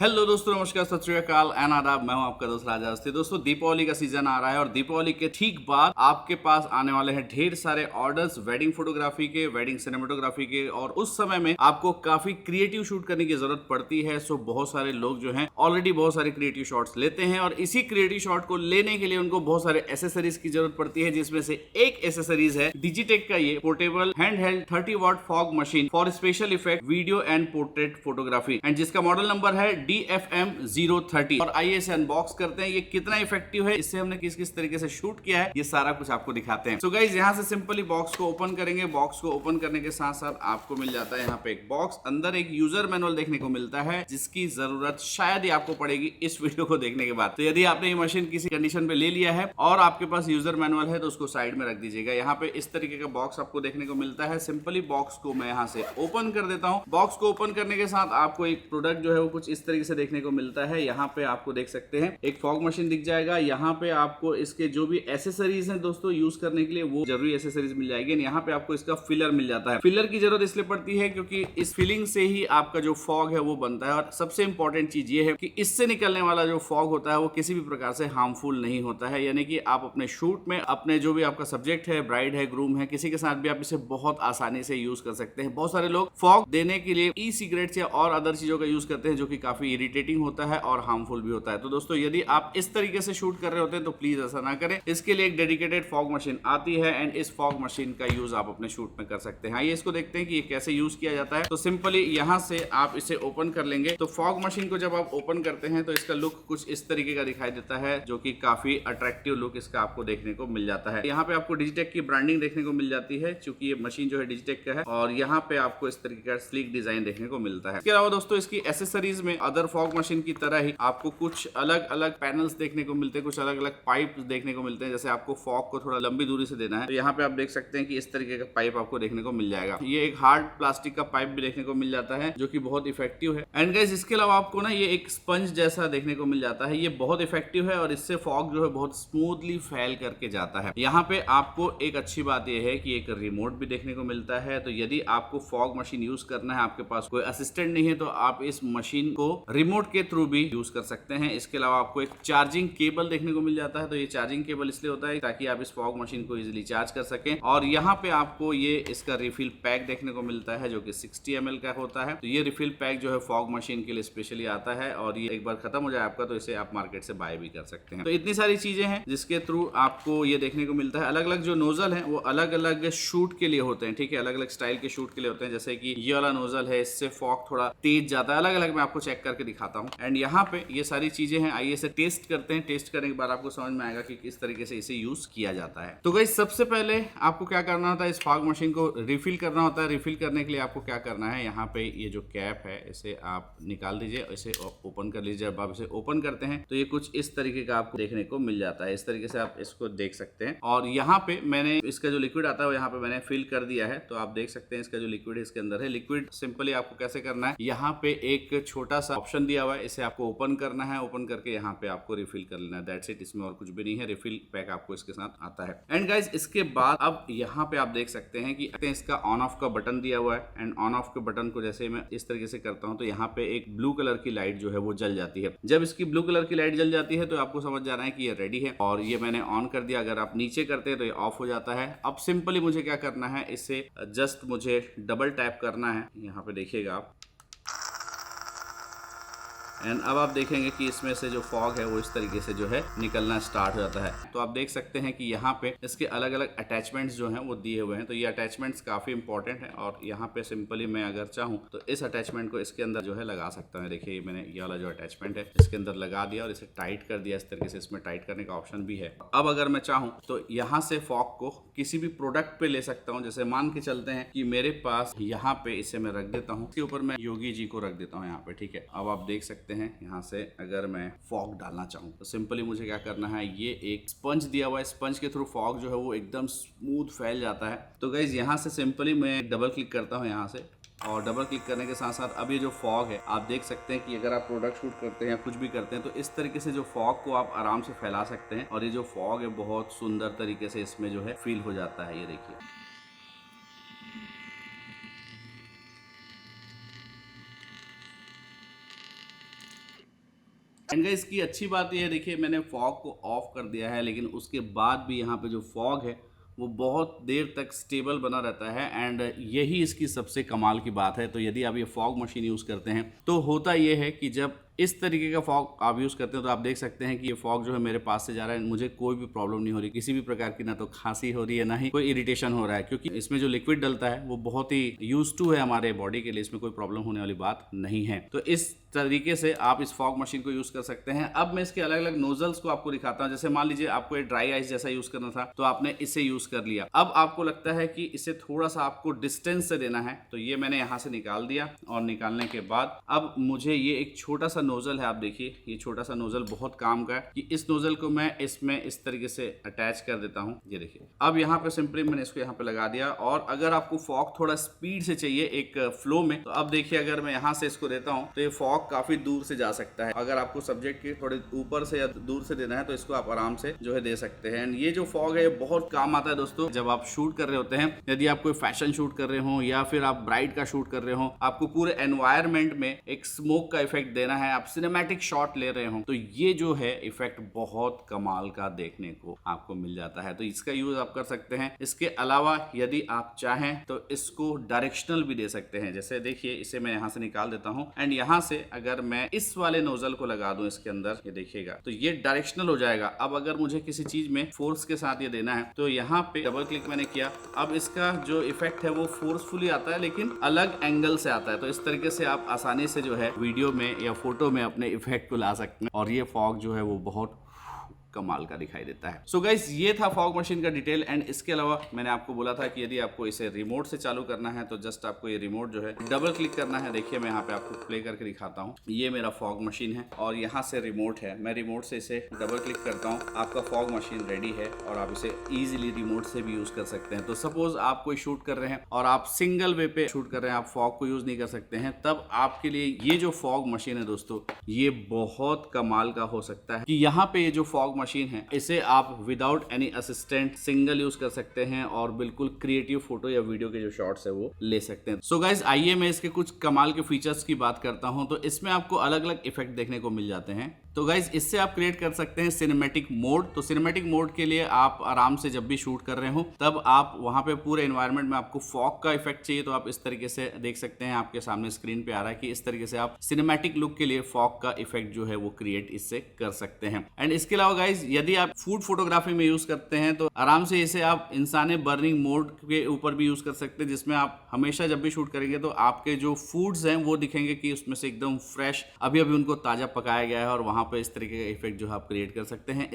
Hello दोस्तों, नमस्कार, सत श्री अकाल एंड आदाब। मैं हूं आपका दोस्त राजा अवस्थी। दोस्तों, दीपावली का सीजन आ रहा है और दीपावली के ठीक बाद आपके पास आने वाले हैं ढेर सारे ऑर्डर्स वेडिंग फोटोग्राफी के, वेडिंग सिनेमेटोग्राफी के, और उस समय में आपको काफी क्रिएटिव शूट करने की जरूरत पड़ती है। सो बहुत सारे लोग जो हैं ऑलरेडी बहुत सारे क्रिएटिव शॉट्स लेते हैं और इसी क्रिएटिव शॉट को लेने के लिए उनको बहुत सारे एसेसरीज की जरूरत पड़ती है, जिसमें से एक एसेसरीज है डिजिटेक का ये portable hand 30 watt fog machine for special effect video and portrait photography, and जिसका मॉडल नंबर है DFM030। और आइए इसे अनबॉक्स करते हैं। ये कितना इफेक्टिव है, इससे हमने किस किस तरीके से शूट किया है, ये सारा कुछ आपको दिखाते हैं। सो गाइस, यहाँ से सिंपली बॉक्स को ओपन करेंगे। बॉक्स को ओपन करने के साथ साथ आपको मिल जाता है यहाँ पे एक बॉक्स, अंदर एक यूजर मैनुअल देखने को मिलता है, जिसकी जरूरत शायद ही आपको पड़ेगी इस वीडियो को देखने के बाद। तो यदि आपने ये मशीन किसी कंडीशन पे ले लिया है और आपके पास यूजर मैनुअल है तो उसको साइड में रख दीजिएगा। यहाँ पे इस तरीके का बॉक्स आपको देखने को मिलता है। सिंपली बॉक्स को मैं यहाँ से ओपन कर देता हूँ। बॉक्स को ओपन करने के साथ आपको एक प्रोडक्ट जो है वो कुछ इस तरीके से देखने को मिलता है। यहाँ पे आपको देख सकते हैं एक फॉग मशीन दिख जाएगा। यहाँ पे आपको इसके जो भी एसेसरीज हैं दोस्तों यूज करने के लिए, वो जरूरी एसेसरीज मिल जाएगी। यहाँ पे आपको इसका फिलर मिल जाता है। फिलर की जरूरत इसलिए पड़ती है क्योंकि इस फिलिंग से ही आपका जो फॉग है वो बनता है। और सबसे इंपॉर्टेंट चीज ये है कि इससे निकलने वाला जो फॉग होता है वो किसी भी प्रकार से हार्मफुल नहीं होता है। यानी कि आप अपने शूट में अपने जो भी आपका सब्जेक्ट है, ब्राइड है, ग्रूम है, किसी के साथ भी आप इसे बहुत आसानी से यूज कर सकते हैं। बहुत सारे लोग फॉग देने के लिए ई सिगरेट्स या और अदर चीजों का यूज करते हैं, जो कि काफी इरिटेटिंग होता है और हार्मफुल भी होता है। तो दोस्तों, यदि आप इस तरीके से शूट कर रहे होते हैं तो प्लीज ऐसा ना करें। इसके लिए एक डेडिकेटेड फॉग मशीन आती है एंड इस फॉग मशीन का यूज आप अपने शूट में कर सकते हैं। आइए इसको देखते हैं कि ये कैसे यूज किया जाता है। तो सिंपली यहाँ से आप इसे ओपन कर लेंगे। तो फॉग मशीन को जब आप ओपन करते हैं तो इसका लुक कुछ इस तरीके का दिखाई देता है, जो कि काफी अट्रैक्टिव लुक इसका आपको देखने को मिल जाता है। यहाँ पे आपको डिजिटेक की ब्रांडिंग देखने को मिल जाती है, क्योंकि ये मशीन जो है डिजिटेक का है, और यहाँ पे आपको इस तरीके का स्लीक डिजाइन देखने को मिलता है। इसके अलावा दोस्तों, इसकी एसेसरीज में अदर फॉग मशीन की तरह ही आपको कुछ अलग अलग पैनल्स देखने को मिलते हैं, कुछ अलग अलग पाइप देखने को मिलते हैं। जैसे आपको फॉग को थोड़ा लंबी दूरी से देना है तो यहाँ पे आप देख सकते हैं कि इस तरीके का पाइप आपको देखने को मिल जाएगा। ये एक हार्ड प्लास्टिक का पाइप भी देखने को मिल जाता है, जो कि बहुत इफेक्टिव है। एंड गाइस, इसके अलावा आपको ना ये एक स्पंज जैसा देखने को मिल जाता है। ये बहुत इफेक्टिव है और इससे फॉग जो है बहुत स्मूथली फैल करके जाता है। यहाँ पे आपको एक अच्छी बात यह है कि एक रिमोट भी देखने को मिलता है। तो यदि आपको फॉग मशीन यूज करना है, आपके पास कोई असिस्टेंट नहीं है, तो आप इस मशीन को रिमोट के थ्रू भी यूज कर सकते हैं। इसके अलावा आपको एक चार्जिंग केबल देखने को मिल जाता है। तो ये चार्जिंग केबल इसलिए होता है ताकि आप इस फॉग मशीन को इजीली चार्ज कर सकें। और यहाँ पे आपको ये इसका रिफिल पैक देखने को मिलता है, जो कि 60 ml का होता है। तो ये रिफिल पैक जो है फॉग मशीन के लिए स्पेशली आता है, और ये एक बार खत्म हो जाए आपका तो इसे आप मार्केट से बाय भी कर सकते हैं। तो इतनी सारी चीजें हैं जिसके थ्रू आपको ये देखने को मिलता है। अलग अलग जो नोजल है वो अलग अलग शूट के लिए होते हैं, ठीक है, अलग अलग स्टाइल के शूट के लिए होते हैं। जैसे कि ये वाला नोजल है, इससे फॉग थोड़ा तेज जाता है। अलग अलग मैं आपको चेक करके दिखाता हूँ। एंड यहाँ पे ये सारी चीजें हैं। आइए इसे टेस्ट करते हैं। टेस्ट करने के बाद आपको समझ में आएगा कि किस तरीके से इसे यूज किया जाता है। तो गाइस, सबसे पहले आपको क्या करना होता है, इस फॉग मशीन को रिफिल करना होता है। रिफिल करने के लिए आपको क्या करना है, यहाँ पे ये जो कैप है इसे आप निकाल दीजिए, इसे ओपन कर लीजिए। जब आप इसे ओपन करते हैं तो ये कुछ इस तरीके का आपको देखने को मिल जाता है। इस तरीके से आप इसको देख सकते हैं। और यहाँ पे मैंने इसका जो लिक्विड आता है यहाँ पे मैंने फिल कर दिया है। तो आप देख सकते हैं इसका जो लिक्विड है इसके अंदर है। लिक्विड सिंपली आपको कैसे करना है, यहाँ पे एक छोटा सा ऑप्शन दिया हुआ है, इसे आपको ओपन करना है। ओपन करके यहाँ पे आपको रिफिल कर लेना है। दैट्स इट, इसमें और कुछ भी नहीं है। रिफिल पैक आपको इसके साथ आता है। एंड गाइस, इसके बाद अब यहाँ पे आप देख सकते हैं कि इसका ऑन ऑफ का बटन दिया हुआ है। एंड ऑन ऑफ के बटन को जैसे मैं इस तरीके से करता हूँ तो यहाँ पे एक ब्लू कलर की लाइट जो है वो जल जाती है। जब इसकी ब्लू कलर की लाइट जल जाती है तो आपको समझ जाना है कि ये रेडी है, और ये मैंने ऑन कर दिया। अगर आप नीचे करते हैं तो ये ऑफ हो जाता है। अब सिंपली मुझे क्या करना है, इसे जस्ट मुझे डबल टैप करना है। यहाँ पे देखिएगा आप, एंड अब आप देखेंगे कि इसमें से जो फॉग है वो इस तरीके से जो है निकलना स्टार्ट हो जाता है। तो आप देख सकते हैं कि यहाँ पे इसके अलग अलग अटैचमेंट्स जो हैं वो दिए हुए हैं। तो ये अटैचमेंट्स काफ़ी इंपॉर्टेंट है, और यहाँ पे सिंपली मैं अगर चाहूँ तो इस अटैचमेंट को इसके अंदर जो है लगा सकता हूँ। देखिए, मैंने ये वाला जो अटैचमेंट है इसके अंदर लगा दिया और इसे टाइट कर दिया। इस तरीके से इसमें टाइट करने का ऑप्शन भी है। अब अगर मैं चाहूँ तो यहाँ से फॉग को किसी भी प्रोडक्ट पे ले सकता हूँ। जैसे मान के चलते हैं कि मेरे पास यहाँ पे इसे मैं रख देता हूँ, इसके ऊपर मैं योगी जी को रख देता हूँ यहाँ पे, ठीक है। अब आप देख सकते हैं यहाँ से अगर मैं फॉग डालना चाहूँ तो सिंपली मुझे क्या करना है, ये एक स्पंज दिया हुआ है, स्पंज के थ्रू फॉग जो है वो एकदम स्मूथ फैल जाता है। तो गाइज, यहाँ से सिंपली मैं डबल क्लिक करता हूँ यहाँ से, और डबल क्लिक करने के साथ साथ अब ये जो फॉग है आप देख सकते हैं कि अगर आप प्रोडक्ट शूट करते हैं या कुछ भी करते हैं तो इस तरीके से जो फॉग को आप आराम से फैला सकते हैं। और ये जो फॉग है बहुत सुंदर तरीके से इसमें जो है फील हो जाता है। ये देखिए, एंड गाइस इसकी अच्छी बात ये है, देखिए मैंने फॉग को ऑफ कर दिया है, लेकिन उसके बाद भी यहाँ पे जो फॉग है वो बहुत देर तक स्टेबल बना रहता है एंड यही इसकी सबसे कमाल की बात है। तो यदि आप ये फॉग मशीन यूज़ करते हैं तो होता ये है कि जब इस तरीके का फॉग आप यूज़ करते हैं तो आप देख सकते हैं कि ये फॉग जो है मेरे पास से जा रहा है, मुझे कोई भी प्रॉब्लम नहीं हो रही, किसी भी प्रकार की ना तो खांसी हो रही है ना ही कोई इरिटेशन हो रहा है, क्योंकि इसमें जो लिक्विड डलता है वो बहुत ही यूज टू है हमारे बॉडी के लिए, इसमें कोई प्रॉब्लम होने वाली बात नहीं है। तो इस तरीके से आप इस फॉग मशीन को यूज कर सकते हैं। अब मैं इसके अलग अलग नोजल्स को आपको दिखाता हूं। जैसे मान लीजिए आपको ये ड्राई आइस जैसा यूज करना था तो आपने इसे यूज कर लिया। अब आपको लगता है कि इसे थोड़ा सा आपको डिस्टेंस से देना है, तो ये मैंने यहां से निकाल दिया और निकालने के बाद अब मुझे ये एक छोटा सा नोजल है, आप देखिए ये छोटा सा नोजल बहुत काम का है कि इस नोजल को मैं इसमें इस तरीके से अटैच कर देता हूं। ये देखिए अब यहाँ पे सिंपली मैंने इसको यहाँ पे लगा दिया। और अगर आपको फॉग थोड़ा स्पीड से चाहिए एक फ्लो में, तो अब देखिए अगर मैं यहाँ से इसको देता हूँ तो ये फॉग काफी दूर से जा सकता है। अगर आपको सब्जेक्ट के थोड़े ऊपर से या दूर से देना है तो इसको आप आराम से जो है दे सकते हैं। एंड ये जो फॉग है बहुत काम आता है दोस्तों जब आप शूट कर रहे होते हैं। यदि आप कोई फैशन शूट कर रहे हो या फिर आप ब्राइड का शूट कर रहे हो, आपको पूरे एनवायरनमेंट में एक स्मोक का इफेक्ट देना है, आप सिनेमैटिक शॉट ले रहे हो, तो ये जो है इफेक्ट बहुत कमाल का देखने को आपको मिल जाता है। तो इसका यूज आप कर सकते हैं। इसके अलावा यदि आप चाहें तो इसको डायरेक्शनल भी दे सकते हैं। जैसे देखिए इसे मैं यहाँ से निकाल देता हूँ एंड यहाँ से अगर मैं इस वाले नोजल को लगा दूं इसके अंदर, ये देखिएगा तो ये डायरेक्शनल हो जाएगा। अब अगर मुझे किसी चीज में फोर्स के साथ ये देना है तो यहाँ पे डबल क्लिक मैंने किया, अब इसका जो इफेक्ट है वो फोर्सफुली आता है लेकिन अलग एंगल से आता है। तो इस तरीके से आप आसानी से जो है वीडियो में या फोटो में अपने इफेक्ट को ला सकते हैं और ये फॉग जो है वो बहुत कमाल का दिखाई देता है। सो गाइस ये था फॉग मशीन का डिटेल। एंड इसके अलावा मैंने आपको बोला था कि यदि आपको इसे रिमोट से चालू करना है तो जस्ट आपको ये रिमोट जो है डबल क्लिक करना है। देखिए मैं यहाँ पे आपको प्ले करके दिखाता हूँ। ये मेरा फॉग मशीन है और यहाँ से रिमोट है, मैं रिमोट से इसे डबल क्लिक करता हूँ, आपका फॉग मशीन रेडी है और आप इसे ईजिली रिमोट से भी यूज कर सकते हैं। तो सपोज आप कोई शूट कर रहे हैं और आप सिंगल वे पे शूट कर रहे हैं, आप फॉग को यूज नहीं कर सकते हैं, तब आपके लिए ये जो फॉग मशीन है दोस्तों ये बहुत कमाल का हो सकता है कि यहाँ पे ये जो फॉग मशीन है इसे आप without any assistant single use कर सकते हैं और बिल्कुल क्रिएटिव फोटो या वीडियो के जो शॉट्स है वो ले सकते हैं। सो गाइस आइए मैं इसके कुछ कमाल के फीचर्स की बात करता हूं। तो इसमें आपको अलग अलग इफेक्ट देखने को मिल जाते हैं। तो गाइस इससे आप क्रिएट कर सकते हैं सिनेमैटिक मोड। तो सिनेमैटिक मोड के लिए आप आराम से जब भी शूट कर रहे हो तब आप वहां पे पूरे एनवायरनमेंट में आपको फॉग का इफेक्ट चाहिए तो आप इस तरीके से देख सकते हैं, आपके सामने स्क्रीन पे आ रहा है कि इस तरीके से आप सिनेमैटिक लुक के लिए फॉग का इफेक्ट जो है वो क्रिएट इससे कर सकते हैं। एंड इसके अलावा गाइस यदि आप फूड फोटोग्राफी में यूज करते हैं तो आराम से इसे आप इंसाने बर्निंग मोड के ऊपर भी यूज कर सकते हैं, जिसमें आप हमेशा जब भी शूट करेंगे तो आपके जो फूड्स हैं वो दिखेंगे कि उसमें से एकदम फ्रेश अभी अभी उनको ताजा पकाया गया है और वहां पे इस तरीके का इफेक्ट जो है आप क्रिएट कर सकते हैं।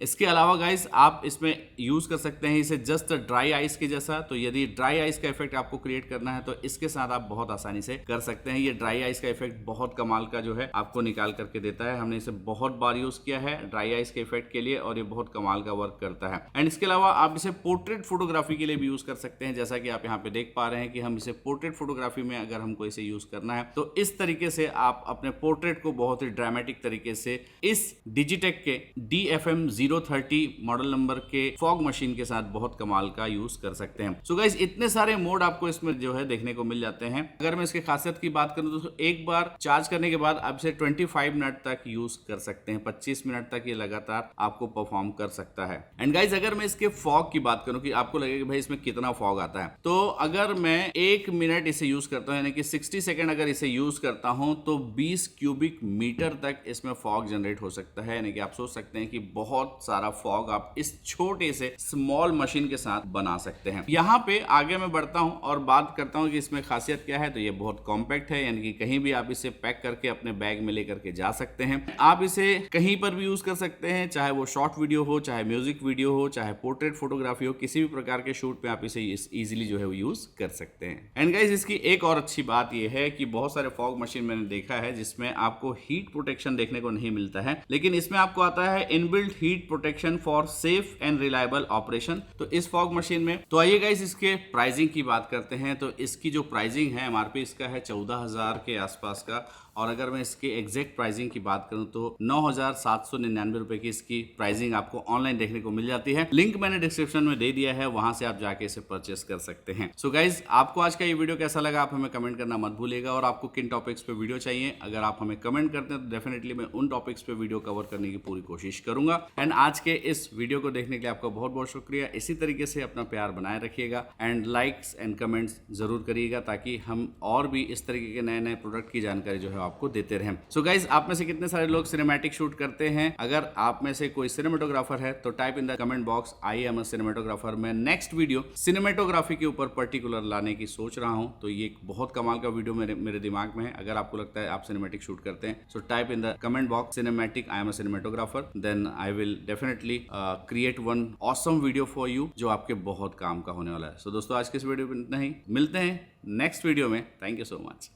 इसके अलावा गाइस आप इसमें यूज कर सकते हैं इसे जस्ट ड्राई आइस के जैसा। तो यदि ड्राई आइस का इफेक्ट आपको क्रिएट करना है तो इसके साथ आप बहुत आसानी से कर सकते हैं। ये ड्राई आइस का इफेक्ट बहुत कमाल का जो है आपको निकाल करके देता है। हमने इसे बहुत बार यूज किया है ड्राई आइस के इफेक्ट के लिए और ये बहुत कमाल का वर्क करता है। एंड इसके अलावा आप इसे पोर्ट्रेट फोटोग्राफी के लिए भी यूज कर सकते हैं। जैसा कि आप यहाँ पे देख पा रहे हैं कि हम इसे पोर्ट्रेट फोटोग्राफी में अगर हमको इसे यूज करना है तो इस तरीके से आप अपने पोर्ट्रेट को बहुत ही ड्रामेटिक तरीके से इस डिजिटेक के DFM 030 मॉडल नंबर के फॉग मशीन के साथ बहुत कमाल का यूज कर सकते हैं। सो गाइस इतने सारे मोड आपको इसमें जो है देखने को मिल जाते हैं। अगर मैं इसके खासियत की बात करूं तो एक बार चार्ज करने के बाद आप इसे 25 मिनट तक यूज कर सकते हैं। 25 मिनट तक ये लगातार आपको परफॉर्म कर सकता है। एंड गाइस अगर मैं इसके फॉग की बात करूं कि आपको लगेगा कि भाई इसमें कितना फॉग आता है, तो अगर मैं 1 मिनट इसे यूज करता हूं यानी कि 60 सेकेंड अगर इसे यूज करता हूं तो 20 क्यूबिक मीटर तक इसमें फॉग जनरेट हो सकता है। यानी कि आप सोच सकते हैं कि बहुत सारा फॉग आप इस छोटे से स्मॉल मशीन के साथ बना सकते हैं। यहाँ पे आगे मैं बढ़ता हूँ और बात करता हूँ कि इसमें खासियत क्या है। तो ये बहुत कॉम्पैक्ट है, यानी कि कहीं भी आप इसे पैक करके अपने बैग में लेकर के जा सकते हैं। आप इसे कहीं पर भी यूज कर सकते हैं, चाहे वो शॉर्ट वीडियो हो, चाहे म्यूजिक वीडियो हो, चाहे पोर्ट्रेट फोटोग्राफी हो, किसी भी प्रकार के शूट पे आप इसे इजीली जो है वो यूज कर सकते हैं। एंड गाइस इसकी एक और अच्छी बात यह है कि बहुत सारे फॉग मशीन मैंने देखा है जिसमें आपको हीट प्रोटेक्शन देखने को नहीं मिलता है, लेकिन इसमें आपको आता है inbuilt heat protection for safe and reliable operation. तो इस फॉग मशीन में तो आइए गाइस इसके प्राइसिंग की बात करते हैं। तो इसकी जो प्राइसिंग है MRP इसका है 14,000 के आसपास का और अगर मैं इसके एग्जैक्ट प्राइसिंग की बात करूं तो 9,799 रुपए की इसकी प्राइसिंग आपको ऑनलाइन देखने को मिल जाती है। लिंक मैंने डिस्क्रिप्शन में दे दिया है, वहां से आप जाके इसे परचेस कर सकते हैं। सो गाइज, आपको आज का ये वीडियो कैसा लगा आप हमें कमेंट करना मत भूलिएगा, और आपको किन टॉपिक्स पे वीडियो चाहिए अगर आप हमें कमेंट करते हैं तो डेफिनेटली मैं उन टॉपिक्स पे वीडियो कवर करने की पूरी कोशिश करूंगा। एंड आज के इस वीडियो को देखने के लिए आपका बहुत बहुत शुक्रिया। इसी तरीके से अपना प्यार बनाए रखिएगा एंड लाइक्स एंड कमेंट्स जरूर करिएगा, ताकि हम और भी इस तरीके के नए नए प्रोडक्ट की जानकारी जो है आपको देते रहें। सो गाइज, आप में से कितने सारे लोग सिनेमैटिक शूट करते हैं? अगर आप में से कोई सिनेमेटोग्राफर है तो type in the comment box I am a cinematographer. मैं नेक्स्ट वीडियो सिनेमेटोग्राफी के ऊपर पर्टिकुलर लाने की सोच रहा हूं, तो ये एक बहुत कमाल का वीडियो मेरे दिमाग में है। अगर आपको लगता है आप सिनेमैटिक शूट करते हैं, so type in the comment box cinematic I am a cinematographer, then I will definitely create one awesome video for you जो आपके बहुत काम का होने वाला है। सो दोस्तों, आज के इस वीडियो में इतना ही। मिलते हैं नेक्स्ट वीडियो में। Thank you so much.